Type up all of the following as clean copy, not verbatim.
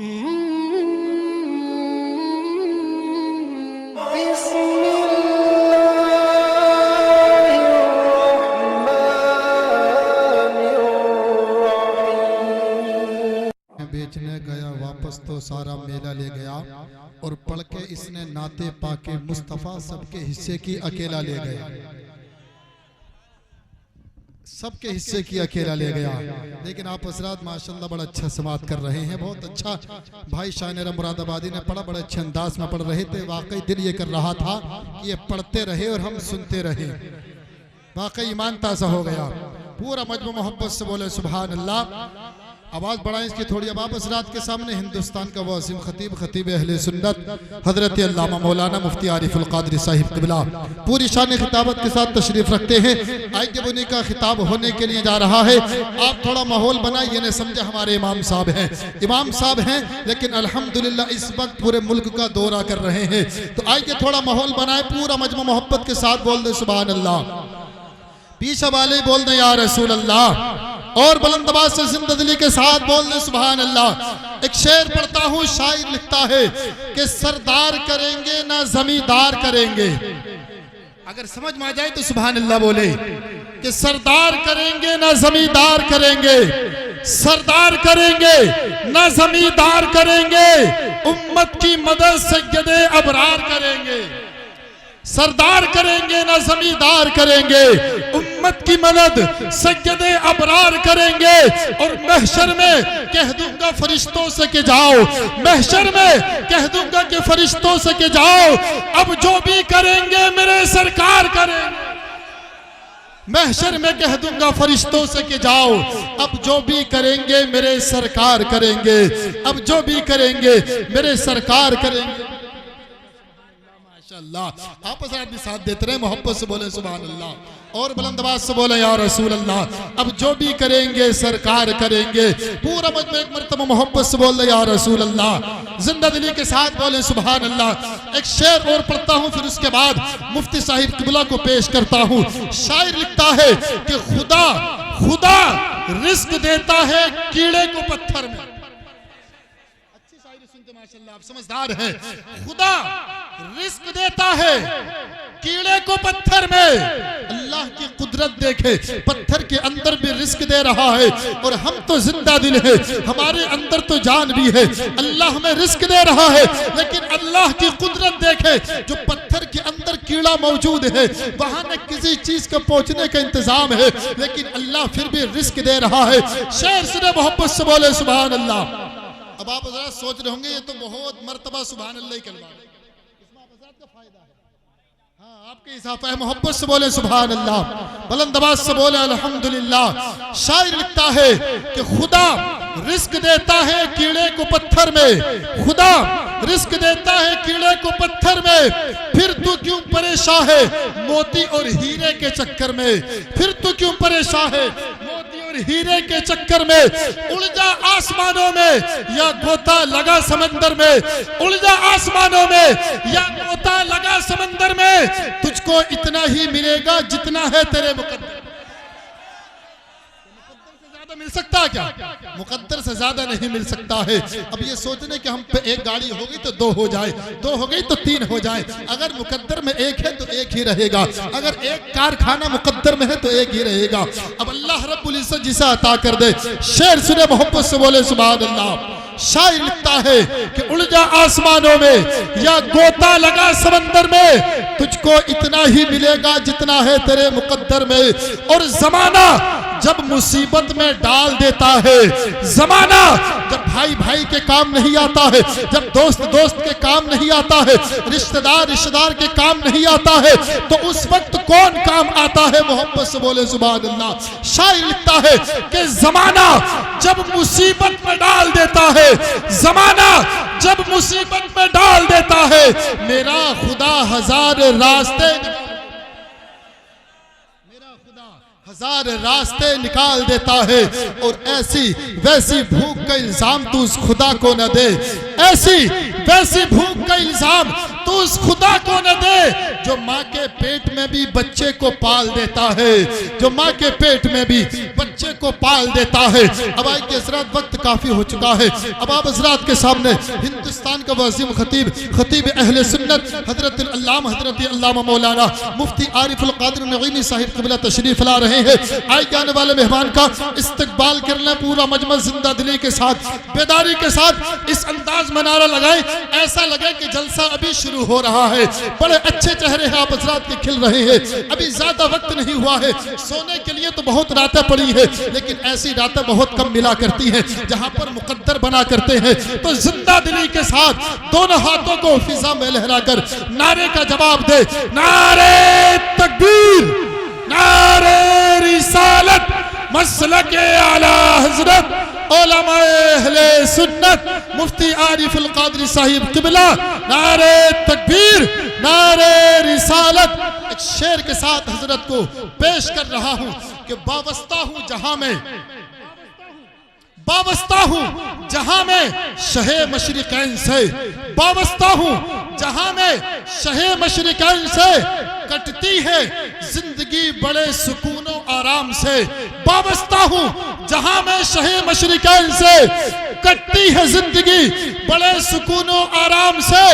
बेचने गया वापस तो सारा मेला ले गया और पढ़ के इसने नाते पाके मुस्तफ़ा सबके हिस्से की अकेला ले गया, सबके हिस्से की अकेला ले गया। लेकिन आप हज़रात माशाल्लाह बड़ा अच्छा समात कर रहे हैं, बहुत अच्छा। भाई शाहनेरा मुरादाबादी ने पढ़ा, बड़े अच्छे अंदाज में पढ़ रहे थे। वाकई दिल ये कर रहा था कि ये पढ़ते रहे और हम सुनते रहे। वाकई ईमान ताज़ा हो गया। पूरा मजमू मोहब्बत से बोले सुभान अल्लाह। आवाज़ बढ़ाएं इसकी थोड़ी। अब आप हज़रात के सामने हिंदुस्तान का वो अज़ीम खतीब, खतीब अहले सुन्नत हज़रत अल्लामा मौलाना मुफ्ती आरिफुल क़ादरी साहिब क़िबला पूरी शान खिताबत के साथ तशरीफ़ रखते हैं। आज जब उन्हीं का खिताब होने के लिए जा रहा है, आप थोड़ा माहौल बनाइए। ये न समझे हमारे इमाम साहब हैं, इमाम साहब हैं, लेकिन अल्हम्दुलिल्लाह इस वक्त पूरे मुल्क का दौरा कर रहे हैं। तो आइए थोड़ा माहौल बनाए, पूरा मजमू मोहब्बत के साथ बोल दे सुभान अल्लाह। पीछे वाले बोल दे या रसूल अल्लाह, और बुलंद आवाज से जिंदा दिली के साथ बोल दे सुभान अल्लाह। एक शेर पढ़ता हूँ, शायर लिखता है कि सरदार करेंगे ना जमींदार करेंगे। अगर समझ में आ जाए तो सुभान अल्लाह बोले कि सरदार करेंगे ना जमींदार करेंगे, सरदार करेंगे ना जमींदार करेंगे, उम्मत की मदद सैयदे अबरार करेंगे। सरदार करेंगे ना जमींदार करेंगे, उम्मत की मदद सैयदे अबरार करेंगे। और महशर में कह दूंगा फरिश्तों से कि जाओ, महशर में कह दूंगा कि फरिश्तों से कि जाओ, अब जो भी करेंगे मेरे सरकार करेंगे। महशर में कह दूंगा फरिश्तों से कि जाओ, अब जो भी करेंगे मेरे सरकार करेंगे, अब जो भी करेंगे मेरे सरकार करेंगे। माशाअल्लाह आप भी साथ देते रहे, मोहब्बत से बोले सुभान अल्लाह, और बुलंद आवाज से बोले या रसूल अल्लाह। अब जो भी करेंगे सरकार करेंगे। पूरा मजमू एक मर्तबा मोहब्बत से बोल या रसूल अल्लाह, जिंदा दिली के साथ बोले सुभान अल्लाह। एक शेर और पढ़ता हूँ, फिर उसके बाद मुफ्ती साहिब क़िबला को पेश करता हूँ। शायर लिखता है कि खुदा खुदा रिस्क देता है कीड़े को पत्थर में। अच्छी शायरी सुनते माशाअल्लाह, आप समझदार हैं। खुदा रिस्क देता है कीड़े को पत्थर में। अल्लाह की कुदरत देखे, पत्थर के अंदर भी रिस्क दे रहा है, और हम तो जिंदा दिल है, हमारे अंदर तो जान भी है। अल्लाह हमें रिस्क दे रहा है, लेकिन अल्लाह की कुदरत देखे, जो पत्थर के अंदर कीड़ा मौजूद है, वहां न किसी चीज का पहुंचने का इंतजाम है, लेकिन अल्लाह फिर भी रिस्क दे रहा है। शेर से मोहब्बत से बोले सुभान अल्लाह। अब आप जरा सोच रहे होंगे ये तो बहुत मर्तबा सुभान अल्लाह ही कहलवा है, इसमें आप का फायदा है। हाँ, आपके हिसाब है, मोहब्बत से बोले सुभान अल्लाह, बुलंद आवाज से बोले अल्हम्दुलिल्लाह। शायर लिखता है कि खुदा रिस्क देता है कीड़े को पत्थर में, खुदा रिस्क देता है कीड़े को पत्थर में, फिर तू क्यों परेशान है मोती और हीरे के चक्कर में, फिर तू क्यों परेशान है मोती और हीरे के चक्कर में। उड़ जा आसमानों में या गोता लगा समंदर में, उड़ जा आसमानों में या गोता लगा समंदर में, तुझको इतना ही मिलेगा जितना है तेरे मुकद्दर। मिल सकता क्या? मुकद्दर से ज्यादा नहीं मिल सकता है। अब ये सोचने कि हम पे एक गाड़ी हो गई तो दो हो जाए, दो हो गई तो तीन हो जाए। अगर मुकद्दर में एक है तो एक ही रहेगा, अगर एक कारखाना मुकद्दर में है तो एक ही रहेगा। अब अल्लाह रब्बुल इज्जत जिसे अता कर दे। शेर सुने मोहब्बत से बोले सुभान अल्लाह। शायर लिखता है कि उड़ जा आसमानों में या गोता लगा समंदर में, तुझको इतना ही मिलेगा जितना है तेरे मुकद्दर में। और जमाना जब मुसीबत में डाल देता है, जमाना जब भाई भाई के काम नहीं आता है, जब दोस्त दोस्त के काम नहीं आता है, रिश्तेदार रिश्तेदार के काम नहीं आता है, तो उस वक्त कौन काम आता है? मोहब्बत से बोले सुभान अल्लाह। शायर लिखता है कि जमाना जब मुसीबत में डाल देता है, जमाना जब मुसीबत में डाल देता है, मेरा खुदा हजार रास्ते हजार रास्ते निकाल देता है। और ऐसी वैसी भूख का इल्जाम तू उस खुदा को न दे, ऐसी वैसी भूख का इल्जाम तू उस खुदा को न दे जो माँ के पेट में भी बच्चे को पाल देता है, जो माँ के पेट में भी बच्चे को पाल देता है। अब आए कि हज़रात वक्त काफ़ी हो चुका है। अब आप हज़रात के सामने हिंदुस्तान का वज़ीम खतीब अहले सुन्नत हज़रत अल्लामा मौलाना मुफ्ती आरिफुल क़ादिर नईमी साहिब क़िबला तशरीफ़ ला रहे हैं। आए के आने वाले मेहमान का इस्तकबाल कर लें पूरा मजमा जिंदा दिली के साथ, बेदारी के साथ इस अंदाज में नारा लगाएं, ऐसा लगे कि जलसा अभी शुरू हो रहा है। बड़े अच्छे चेहरे हैं आप हज़रात के खिल रहे हैं। अभी ज्यादा वक्त नहीं हुआ है, सोने के लिए तो बहुत रातें पड़ी है, लेकिन ऐसी रातें बहुत कम मिला करती हैं जहां पर मुकद्दर बना करते हैं। तो जिंदा दिली के साथ दोनों हाथों को फिजा में लहराकर नारे का जवाब दे, नारे तकबीर, नारे रिसालत, मसलके आला हज़रत उलमाए अहले सुन्नत मुफ्ती आरिफुल क़ादिर साहिब क़िबला, नारे तकबीर, नारे रिसालत। एक शेर के साथ हजरत को पेश कर रहा हूं कि वाबस्ता हूं जहां में, वाबस्ता हूं जहां में शहे मशरिकैन से, वाबस्ता हूं जहां में शहे मशरिकैन से, कटती है जिंदगी बड़े सुकूनो आराम से। वाबस्ता हूं जहां में शहे मशरिकैन से, कटती है जिंदगी बड़े सुकूनो आराम से।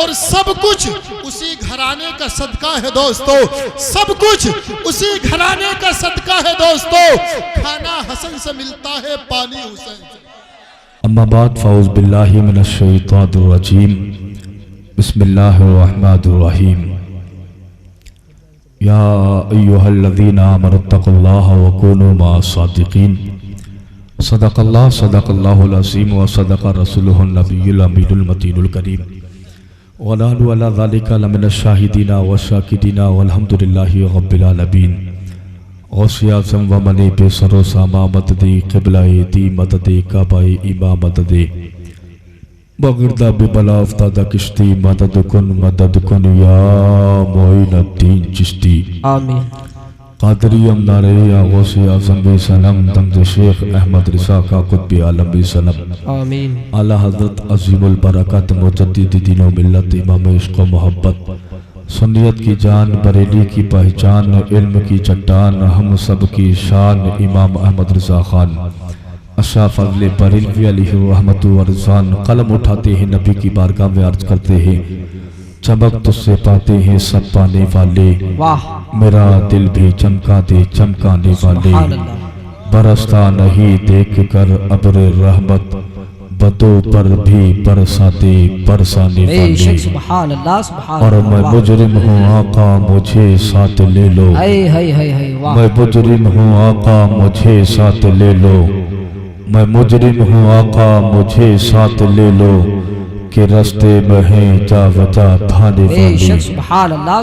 और सब कुछ उसी घराने का सदका है दोस्तों, सब कुछ उसी घराने का सदका है दोस्तों। खाना हसन से मिलता है, पानी हुसैन से। अम्मा बाद फ़ौज़ बिल्लाहि मिनश शैतानिर रजीम, बिस्मिल्लाहिर रहमानिर रहीम। या अय्युहल्लज़ीना आमनुत्तक़ुल्लाहा व कूनू मअस-सादिक़ीन। सदक़ल्लाहुल अज़ीम व सदक़ रसूलुहुन नबियुल अमीनुल मतीनुल करीम। व नहनु अला ज़ालिका लमिनश शाहिदीना व शाकिरीना वल्हम्दुलिल्लाहि रब्बिल आलमीन। गौसिया आज़म व मनी पे सरो सामा मददी क़िबलाए दी मददी काबाए इमामत दे बगिरदा बिबला अफ्तादा किश्ती मदद कुन या मोइनुद्दीन चिश्ती आमीन। कादरियम नारे या गौसे आज़म बे सनम तंग शेख अहमद रिसा का कुतुब आलम बे सनम आमीन। आला हज़रत अज़ीमुल बरकत मुजद्दिद दीन व मिल्लत इमाम इश्क़ व मोहब्बत, सुन्नियत की जान, बरेली की पहचान, इल्म की चट्टान, हम सब की शान, इमाम अहमद रिज़ा खान अशा फज़ले बरेलवी अलैहि रहमतु व रिज़वान। कलम उठाते हैं नबी की बारगाह में अर्ज करते हैं, चमक तुझसे पाते हैं सब पाने वाले, मेरा दिल भी चमका दे चमकाने वाले। बरसता नहीं देख कर अब्र रहमत, बदों पर भी बरसाते बरसाने वाले। और मैं मुजरिम हूँ आका मुझे साथ ले लो, मैं मुजरिम हूँ आका मुझे साथ ले लो, मैं मुजरिम हूँ आका मुझे साथ ले लो, के रास्ते में हैं जा वजा थाने वाले।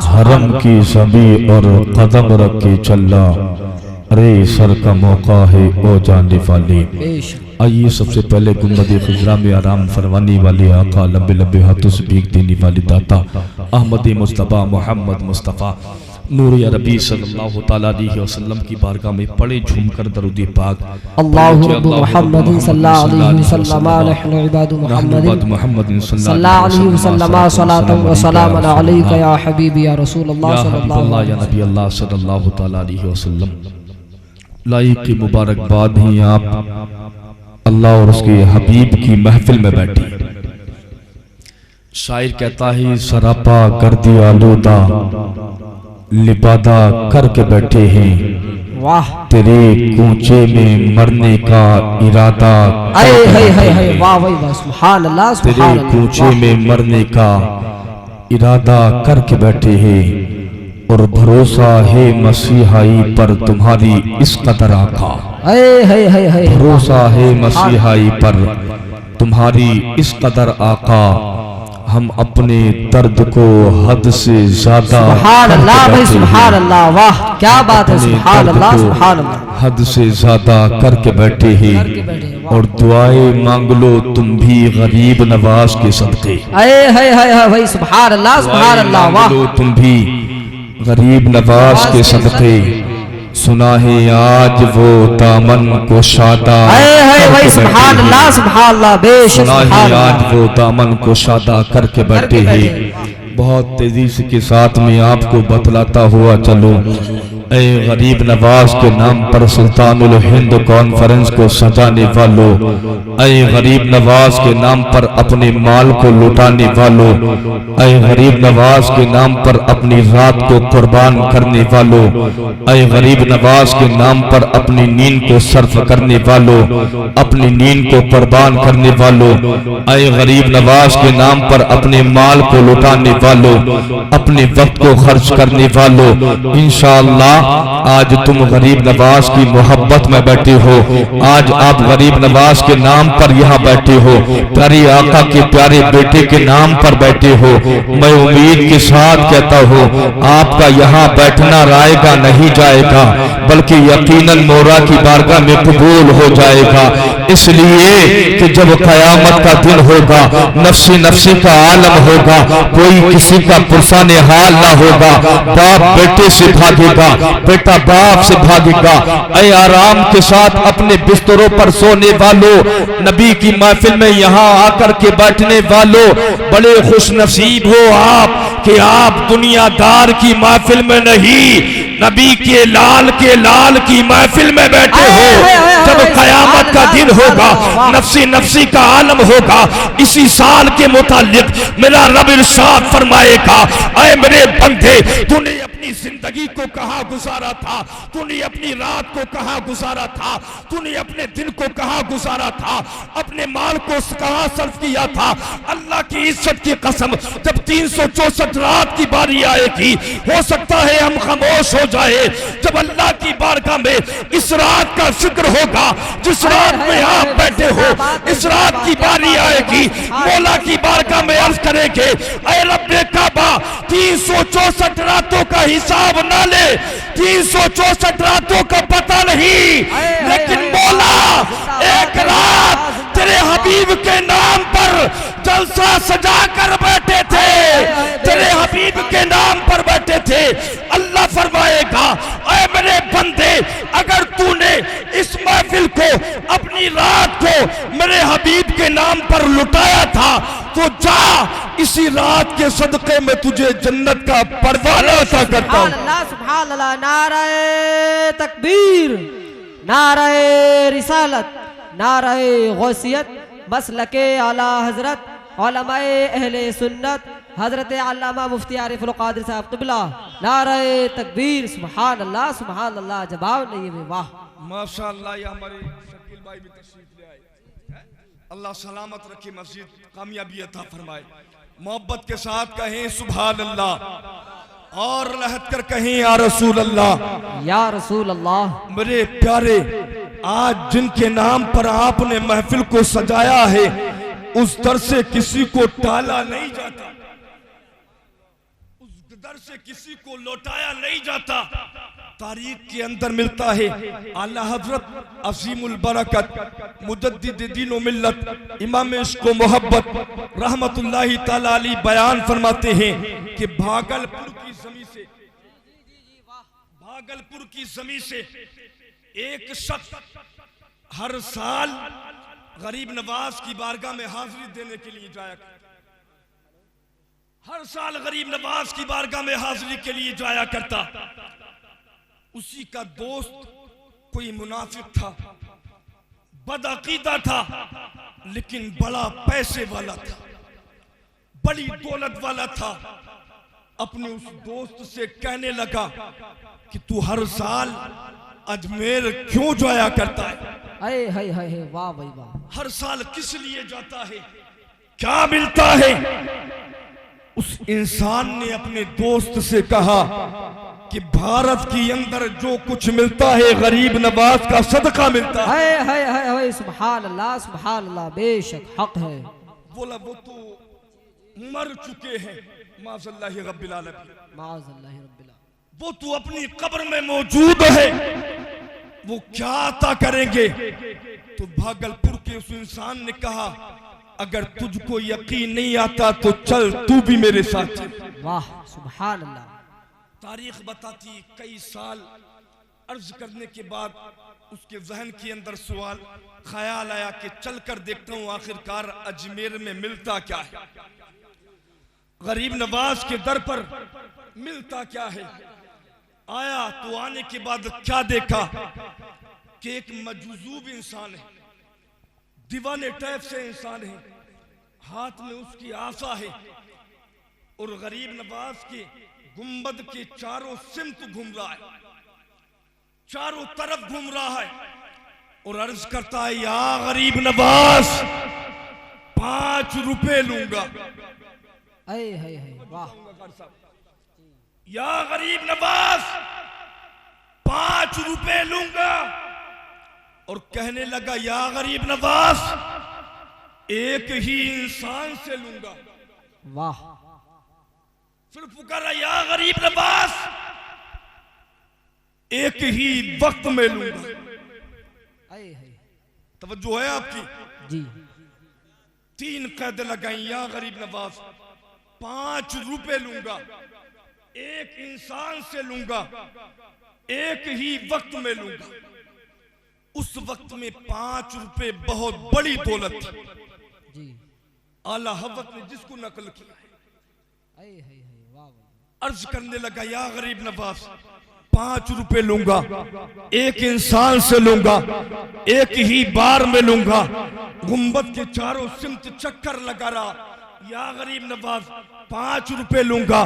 हरम की ज़मीं और कदम रख के चला, अरे सर का मौका है ओ जाने वाले। आइए सबसे पहले गुम्बद खुजरा में आराम फरमाने वाले आका, लंबे लंबे हाथों से भीख देने वाले दाता अहमद मुस्तफ़ा मोहम्मद मुस्तफ़ा नूर या रबी सल्लल्लाहु तआला अलैहि वसल्लम की बारगाह में पड़े झूमकर दरूद पाक। अल्लाहु रब्बु मुहम्मदिन सल्लल्लाहु अलैहि वसल्लम नहनु इबादु मुहम्मदिन सल्लल्लाहु अलैहि वसल्लम सलातु व सलाम अलैका या हबीबी या रसूलुल्लाह सल्लल्लाहु या नबी अल्लाह सल्लल्लाहु तआला अलैहि वसल्लम। लाइक की मुबारकबाद ही आप अल्लाह और उसके हबीब की महफिल में बैठी। शायर कहता है, सरापा कर दिया आलूदा लिबादा करके बैठे हैं, वाह तेरे कूचे में मरने का इरादा, वाह वाह सुभान अल्लाह, तेरे कूचे में मरने का इरादा करके बैठे हैं। और भरोसा है मसीहाई पर तुम्हारी इस कदर आका, भरोसा है मसीहाई पर तुम्हारी इस कदर आका। हम अपने दर्द को हद से ज्यादा, सुभान अल्लाह भाई सुभान अल्लाह, वाह क्या बात है, सुभान अल्लाह सुभान अल्लाह, हद से ज्यादा करके बैठे हैं। और दुआएं मांग लो तुम भी गरीब नवाज के सदके, भाई सुभान अल्लाह सुभान अल्लाह, वाह तुम भी गरीब नवाज के सदके। सुना है आज वो दामन को शादा, भाई सुभान अल्लाह सुभान अल्लाह, बेशक सुना है आज वो दामन को शादा करके बैठे हैं। बहुत तेजी के साथ में आपको बतलाता हुआ चलो, ऐ गरीब नवाज के नाम पर सुल्तानुल हिंद कॉन्फ्रेंस को सजाने वालों, ऐ गरीब नवाज के नाम पर अपने माल को लुटाने वालों, ऐ गरीब नवाज के नाम पर अपनी रात को कुर्बान करने वालों, ऐ गरीब नवाज के नाम पर अपनी नींद को सर्फ करने वालों, अपनी नींद को कुर्बान करने वालों, ऐ गरीब नवाज के नाम पर अपने माल को लुटाने वालों, अपने वक्त को खर्च करने वालों, इंशाअल्लाह आज तुम गरीब नवाज की मोहब्बत में बैठे हो, आज आप गरीब नवाज के नाम पर यहाँ बैठे हो, प्यारे आका के प्यारे बेटे के नाम पर बैठे हो। मैं उम्मीद के साथ कहता हूँ आपका यहाँ बैठना रायगा नहीं जाएगा, बल्कि यकीनन मोरा की बारगाह में कबूल हो जाएगा। इसलिए कि जब कयामत का दिन होगा, नफ्सी नफ्सी का आलम होगा, कोई किसी का पुरसाने हाल ना होगा, बाप बेटे से भागेगा, बेटा बाप से भागेगा। ऐ आराम के साथ अपने बिस्तरों पर सोने वालों, नबी की महफिल में यहाँ आकर के बैठने वालों, बड़े खुश नसीब हो आप कि आप दुनियादार की महफिल में नहीं, नबी के लाल की महफिल में बैठे हो। जब कयामत का दिन होगा, नफ्सी नफ्सी का आलम होगा, इसी साल के मुतालिक मेरा रब इरशाद फरमाएगा, ऐ मेरे बंदे, तूने अपनी जिंदगी को कहाँ गुजारा था, तूने अपनी रात को कहाँ गुजारा था, तूने अपने दिन को कहाँ गुजारा था, अपने माल को कहाँ सर्फ किया था। अल्लाह की इज्जत की कसम, जब 364 रात की बारी आएगी, हो सकता है हम खामोश हो जाए। जब अल्लाह की बारगाह में इस रात का जिक्र होगा, जिस रात में आप बैठे हो, इस रात की बारी आएगी, मौला की बारगाह में अर्ज करेंगे, ऐ रब्बे काबा, 364 रातों का हिसाब ना ले, 364 रातों का पता नहीं, लेकिन मौला एक रात तेरे हबीब के नाम पर जलसा सजा कर बैठे थे, तेरे हबीब के नाम पर बैठे थे। अल्लाह फरमाएगा, ऐ मेरे बंदे, अगर तूने इस महफिल को, अपनी रात को मेरे हबीब के नाम पर लुटाया था, तो जा इसी रात के सदक़े में तुझे जन्नत का परवाना अता करता हूं। सुभान अल्लाह, नारे तकबीर, नारे रिसालत, नारे गौसियत, मसलके आला हजरत, उलमाए अहले सुन्नत, हजरत अल्लामा मुफ्ती आरिफुल कादिर साहब क़िबला, नारे तकबीर, सुभान अल्लाह, जवाब नहीं है। वाह माशाअल्लाह, ये हमारे शकील भाई भी तशरीफ ले आए। अल्लाह सलामत रखे, मस्जिद कामयाबी अता फरमाए। मोहब्बत के साथ कहें सुभान अल्लाह, और लहत कर कहें या रसूल अल्लाह, या रसूल अल्लाह। मेरे प्यारे, आज जिनके नाम पर आपने महफिल को सजाया है, उस दर से किसी को टाला नहीं जाता, उस दर से किसी को लौटाया नहीं जाता। तारीख के अंदर मिलता है, आला हजरत असीमुल बरकत मुजद्दिद दीन व मिल्लत इमाम इश्क व मोहब्बत रहमतुल्लाहि ताला अलैह बयान फरमाते हैं कि भागलपुर की जमीन से एक शख्स हर साल गरीब नवाज की बारगाह में हाजिरी देने के लिए जाया करता, हर साल गरीब नवाज की बारगाह में हाजिरी के लिए जाया करता। उसी का दोस्त कोई मुनाफिक था, बदअकीदा था, लेकिन बड़ा पैसे वाला था, बड़ी दौलत वाला था। अपने उस दोस्त से कहने लगा कि तू हर साल अजमेर क्यों जाया करता है? वाह भाई वाह, हर साल किस लिए जाता है, क्या मिलता है? उस इंसान ने अपने दोस्त से कहा कि भारत के अंदर जो कुछ मिलता है गरीब नवाज का सदका मिलता है। सुभान अल्लाह, बेशक हक है। बोला वो तो मर चुके हैं, माज़अल्लाहि रब्बिल आलमीन, माज़अल्लाहि रब्बिल आलमीन, वो तो अपनी कब्र में मौजूद है, वो क्या अता करेंगे? तो भागलपुर के उस इंसान ने कहा, अगर तुझको यकीन नहीं आता तो चल तू भी मेरे साथ चल। वाह सुभान अल्लाह। तारीख बताती कई साल अर्ज करने के बाद उसके जहन के अंदर सवाल ख्याल आया कि चलकर देखता हूं आखिरकार अजमेर में मिलता क्या है, गरीब नवाज के दर पर मिलता क्या है। आया तो आने के बाद क्या देखा कि एक मजजूब इंसान है, दीवाने टाइप से इंसान है, हाथ में उसकी आसा है और गरीब नवाज के गुंबद के चारों सिमत घूम रहा है, चारों तरफ घूम रहा है और अर्ज करता है, या गरीब नवाज 5 रुपए लूंगा। वाह, या गरीब नवाज 5 रुपए लूंगा। और कहने लगा, या गरीब नवाज एक ही इंसान से लूंगा। वाह, फिर पुकारा, या गरीब नवाज एक ही वक्त में लूंगा। तवज्जो है आपकी जी। 3 कैद लगाई, या गरीब नवाज 5 रुपए लूंगा, एक इंसान से लूंगा, एक ही वक्त में लूंगा। उस वक्त में 5 रुपए बहुत बड़ी दौलत थी। जी। आला हज़रत ने जिसको नकल किया है, वाह, अर्ज करने लगा, या गरीब नवाज 5 रुपए लूंगा, एक इंसान से लूंगा, एक ही बार में लूंगा। गुंबद के चारों सिमत चक्कर लगा रहा, या गरीब नवाज 5 रुपए लूंगा,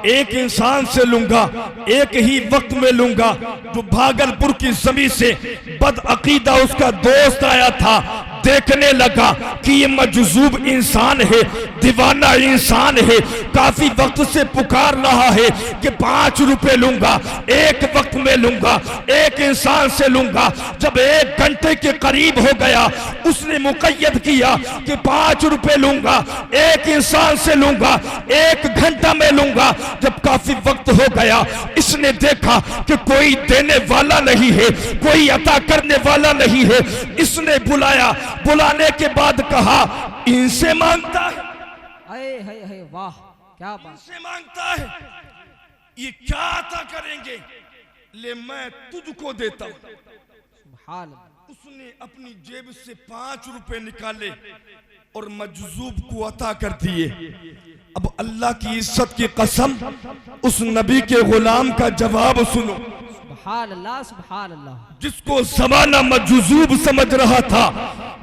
एक इंसान से लूंगा, एक ही वक्त में लूंगा। जो भागलपुर की जमीन से बदअकीदा उसका दोस्त आया था, देखने लगा कि ये मजजूब इंसान है, दीवाना इंसान है, काफी वक्त से पुकार रहा है कि 5 रुपए लूंगा, एक वक्त में लूंगा, एक इंसान से लूंगा। जब 1 घंटे के करीब हो गया, उसने मुकय्यद किया कि 5 रुपए लूंगा, एक इंसान से लूंगा, 1 घंटा में लूंगा। जब काफी वक्त हो गया, इसने देखा कि कोई देने वाला नहीं है, कोई अता करने वाला नहीं है। इसने बुलाया, बुलाने के बाद कहा, इनसे मांगता है। वाह, क्या बात, इनसे मांगता है, ये क्या अता करेंगे, ले मैं तुझको देता हूं। सुभान अल्लाह। उसने अपनी जेब से 5 रुपए निकाले और मजजूब को अता कर दिए। अब अल्लाह की इज्जत की कसम, उस नबी के गुलाम का जवाब सुनो। सुभान अल्लाह, सुभान अल्लाह। जिसको जमाना मजजूब समझ रहा था,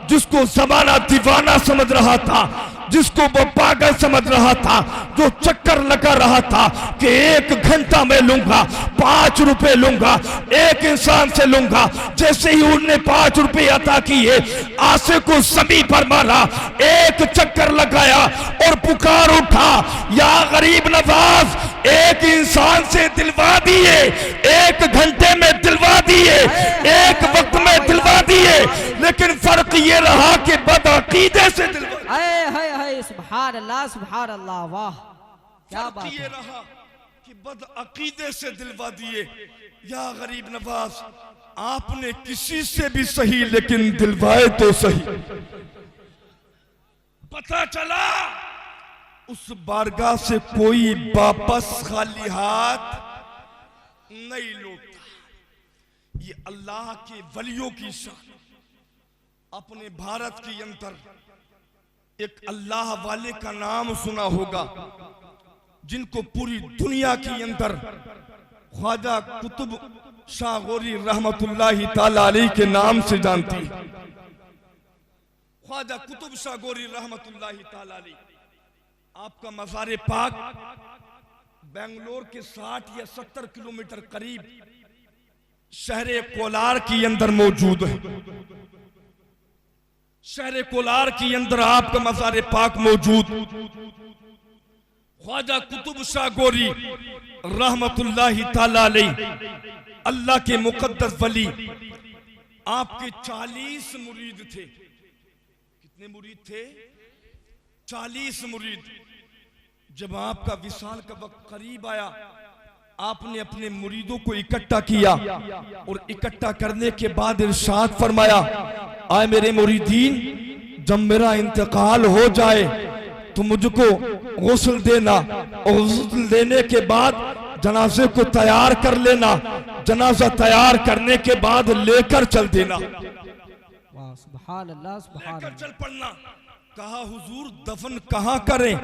जिसको जमाना दीवाना समझ रहा था, जिसको वो पागल समझ रहा था, जो चक्कर लगा रहा था कि 1 घंटा में लूंगा, 5 रुपए लूंगा, एक इंसान से लूंगा। जैसे ही उनने 5 रुपए अता किए, आसे को समी पर मारा, एक चक्कर लगाया और पुकार उठा, या गरीब नवाज एक इंसान से दिलवा दिए, 1 घंटे में दिलवा दिए, एक वक्त में दिलवा दिए। लेकिन फर्क ये रहा कि बदअकीदे से दिलवा। सुभान अल्लाह, सुभान अल्लाह। वाह, क्या बात ये है। रहा कि बदअकीदे से दिलवा दिए। या गरीब नवाज आपने किसी से भी सही, लेकिन दिलवाए तो सही। पता चला उस बारगाह से कोई वापस खाली हाथ नहीं लौटता। ये अल्लाह के वलियों की शान। अपने भारत के अंदर एक अल्लाह वाले का नाम सुना होगा, जिनको पूरी दुनिया के अंदर ख्वाजा कुतुब शाह गौरी रहमतुल्लाहि ताला अलैह के नाम से जानती है। ख्वाजा कुतुब शाह गौरी रहमतुल्लाहि ताला अलैह आपका मज़ार पाक बेंगलोर के 60 या 70 किलोमीटर करीब शहर कोलार के अंदर मौजूद है। शहर कोलार के अंदर आपका मज़ार पाक मौजूद। ख्वाजा कुतुब शाह गौरी रहमतुल्लाहि ताला अलैह अल्लाह के मुकद्दस वली। आपके 40 मुरीद थे। कितने मुरीद थे? 40 मुरीद। जब आपका विसाल का वक्त करीब आया, आपने अपने मुरीदों को इकट्ठा किया और इकट्ठा करने के बाद इरशाद फरमाया, आए मेरे मुरीदीन, जब मेरा इंतकाल हो जाए तो मुझको गुस्ल देना और गुस्ल देने के बाद जनाजे को तैयार कर लेना। जनाजा तैयार करने के बाद लेकर चल देना। वाह, सुभान अल्लाह, सुभान लेकर अल्लाह। चल पड़ना। कहा हुजूर दफन कहाँ करें?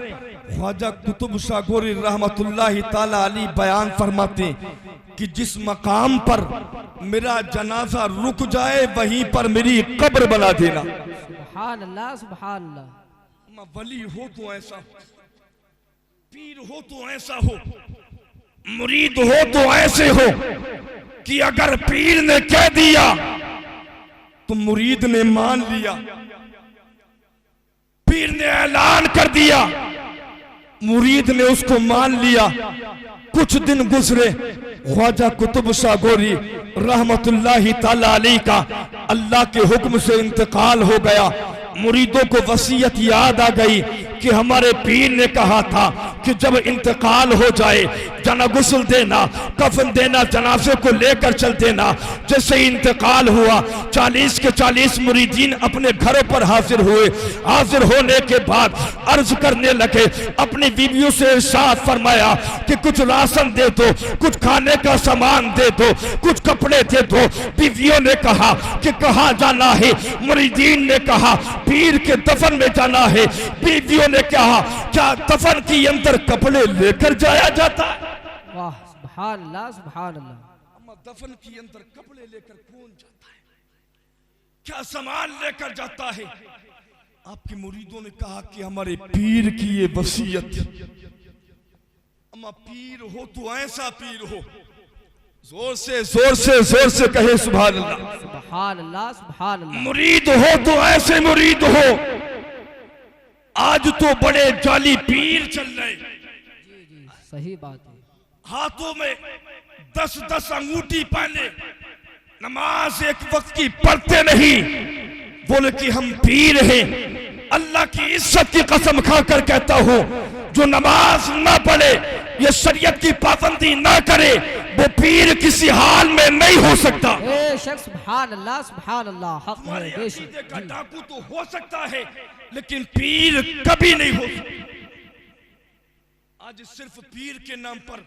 ख्वाजा कुतुब शाह गौरी रहमतुल्लाहि ताला अलैह बयान फरमाते कि जिस मकाम पर मेरा जनाजा रुक जाए वहीं पर मेरी कब्र बना देना। सुभान अल्लाह, सुभान अल्लाह। वली हो तो ऐसा हो, पीर हो तो ऐसा हो, मुरीद हो तो ऐसे हो कि अगर पीर ने कह दिया तो मुरीद ने मान लिया, पीर ने ऐलान कर दिया, मुरीद ने उसको मान लिया। कुछ दिन गुजरे, ख्वाजा कुतुब शाह गोरी रहमतुल्लाहि ताला अलैह का अल्लाह के हुक्म से इंतकाल हो गया। मुरीदों को वसीयत याद आ गई कि हमारे पीर ने कहा था कि जब इंतकाल हो जाए जना गुस्ल देना, कफन देना, जनाजे को लेकर चल देना। जैसे ही इंतकाल हुआ 40 के 40 मुरीदीन अपने घरों पर हाजिर हुए। हाजिर होने के बाद अर्ज करने लगे, अपनी बीवियों से इरशाद फरमाया कि कुछ राशन दे दो, कुछ खाने का सामान दे दो, कुछ कपड़े दे दो। बीवियों ने कहा कि कहाँ जाना है? मुरीदीन ने कहा पीर के दफन में जाना है। बीवियों ने कहा क्या दफन के अंदर कपड़े लेकर जाया जाता है? वाह, सुभान अल्लाह, सुभान अल्लाह। अम्मा दफन के अंदर कपड़े लेकर कौन जाता है? क्या सामान लेकर जाता है? आपके मुरीदों ने कहा कि हमारे पीर की ये वसीयत। अम्मा पीर हो तो ऐसा पीर हो, जोर से कहे सुभान अल्लाह, सुभान अल्लाह, सुभान अल्लाह। मुरीद हो तो ऐसे मुरीद हो। आज तो बड़े जाली पीर चल रहे, जी जी, सही बात है। हाथों में 10-10 अंगूठी पहने, नमाज एक वक्त की पढ़ते नहीं, बोले कि हम पीर हैं। अल्लाह की इज्जत की कसम खाकर कहता हूं, जो नमाज ना पढ़े, ये शरीयत की पाबंदी ना करे, वो पीर किसी हाल में नहीं हो सकता। बेशक, सुभान अल्लाह, सुभान अल्लाह, हक है, हमारे बेशक। अकीदे का डाकू तो हो सकता है लेकिन पीर कभी नहीं हो सकता। आज सिर्फ पीर के नाम पर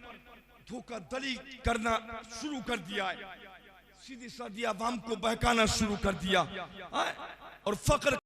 धोखाधड़ी करना शुरू कर दिया है, सीधी सादी आवाम को बहकाना शुरू कर दिया और फक्र